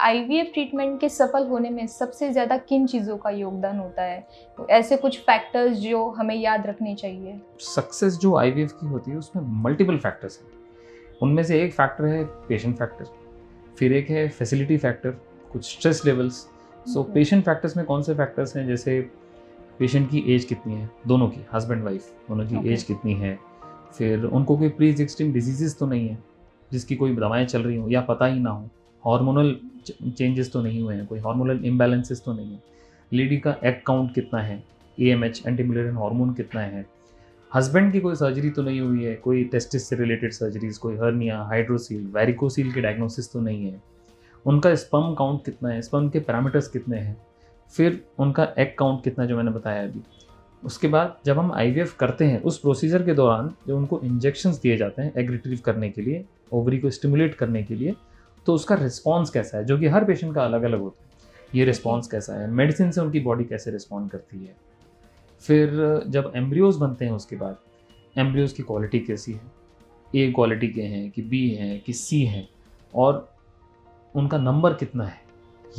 IVF treatment के सफल होने में सबसे ज़्यादा किन चीज़ों का योगदान होता है? तो ऐसे कुछ फैक्टर्स जो हमें याद रखने चाहिए? सक्सेस जो आईवीएफ की होती है उसमें मल्टीपल फैक्टर्स हैं। उनमें से एक फैक्टर है पेशेंट फैक्टर, फिर एक है फैसिलिटी फैक्टर, कुछ stress levels. So patient factors में कौन से फैक्टर्स हैं, जैसे पेशेंट की एज कितनी है, दोनों की, हस्बैंड वाइफ दोनों की एज कितनी है, फिर उनको कोई प्री एग्जिस्टिंग डिजीजेस तो नहीं है जिसकी कोई दवाएं चल रही हो या पता ही ना हो, हार्मोनल चेंजेस तो नहीं हुए हैं, कोई हार्मोनल इम्बैलेंसेस तो नहीं है, लेडी का एग काउंट कितना है, एएमएच एंटी म्यूलेरियन हार्मोन कितना है, हस्बैंड की कोई सर्जरी तो नहीं हुई है, कोई टेस्टिस से रिलेटेड सर्जरीज, कोई हर्निया, हाइड्रोसील, वेरिकोसील के डायग्नोसिस तो नहीं है, उनका स्पर्म काउंट कितना है, स्पर्म के पैरामीटर्स कितने हैं, फिर उनका एग काउंट कितना जो मैंने बताया अभी। उसके बाद जब हम आईवीएफ करते हैं उस प्रोसीजर के दौरान जो उनको इंजेक्शंस दिए जाते हैं एग रिट्रीव करने के लिए, ओवरी को स्टिमुलेट करने के लिए, तो उसका रिस्पॉन्स कैसा है, जो कि हर पेशेंट का अलग अलग होता है। ये रिस्पॉन्स कैसा है, मेडिसिन से उनकी बॉडी कैसे रिस्पॉन्ड करती है। फिर जब एम्ब्रियोज बनते हैं उसके बाद एम्ब्रियोज की क्वालिटी कैसी है, ए क्वालिटी के हैं कि बी हैं कि सी हैं, और उनका नंबर कितना है,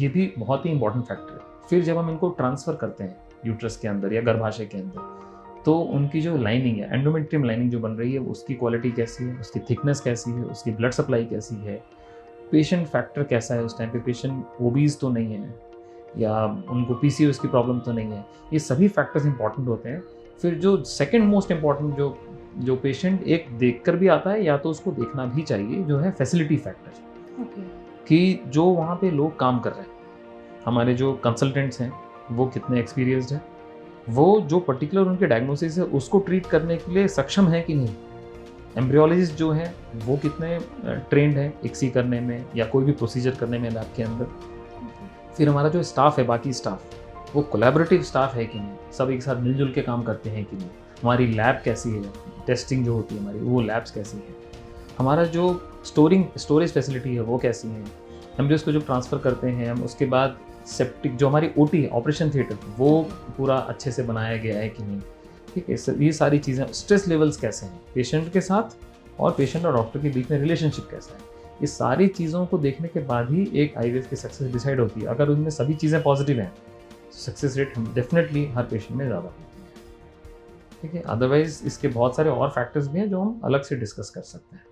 ये भी बहुत ही इंपॉर्टेंट फैक्टर है। फिर जब हम इनको ट्रांसफ़र करते हैं यूट्रस के अंदर या गर्भाशय के अंदर, तो उनकी जो लाइनिंग है, एंडोमेट्रियम लाइनिंग जो बन रही है, उसकी क्वालिटी कैसी है, उसकी थिकनेस कैसी है, उसकी ब्लड सप्लाई कैसी है, पेशेंट फैक्टर कैसा है, उस टाइम पे पेशेंट ओबीज तो नहीं है या उनको पीसीओएस की प्रॉब्लम तो नहीं है, ये सभी फैक्टर्स इंपॉर्टेंट होते हैं। फिर जो सेकंड मोस्ट इंपॉर्टेंट जो पेशेंट एक देखकर भी आता है या तो उसको देखना भी चाहिए, जो है फैसिलिटी फैक्टर। कि जो वहाँ पे लोग काम कर रहे हैं, हमारे जो कंसल्टेंट्स हैं वो कितने एक्सपीरियंस्ड हैं, वो जो पर्टिकुलर उनके डायग्नोसिस है उसको ट्रीट करने के लिए सक्षम है कि नहीं, एम्ब्रियोलॉजिस्ट जो हैं वो कितने ट्रेंड हैं एक्सी करने में या कोई भी प्रोसीजर करने में लैब के अंदर। फिर हमारा जो स्टाफ है, बाकी स्टाफ, वो कोलैबोरेटिव स्टाफ है कि नहीं, सब एक साथ मिलजुल के काम करते हैं कि नहीं, हमारी लैब कैसी है, टेस्टिंग जो होती है हमारी वो लैब्स कैसी है, हमारा जो स्टोरेज फैसिलिटी है वो कैसी है, एम्ब्रियोज को जो ट्रांसफ़र करते हैं हम, उसके बाद सेप्टिक जो हमारी ओटी है, ऑपरेशन थिएटर, वो पूरा अच्छे से बनाया गया है कि नहीं, ठीक है। ये सारी चीज़ें, स्ट्रेस लेवल्स कैसे हैं पेशेंट के साथ और पेशेंट और डॉक्टर के बीच में रिलेशनशिप कैसा है, ये सारी चीज़ों को देखने के बाद ही एक आईवीएफ की सक्सेस डिसाइड होती है। अगर उनमें सभी चीज़ें पॉजिटिव हैं, सक्सेस रेट डेफिनेटली हर पेशेंट में ज़्यादा होती है, ठीक है। अदरवाइज इसके बहुत सारे और फैक्टर्स भी हैं जो हम अलग से डिस्कस कर सकते हैं।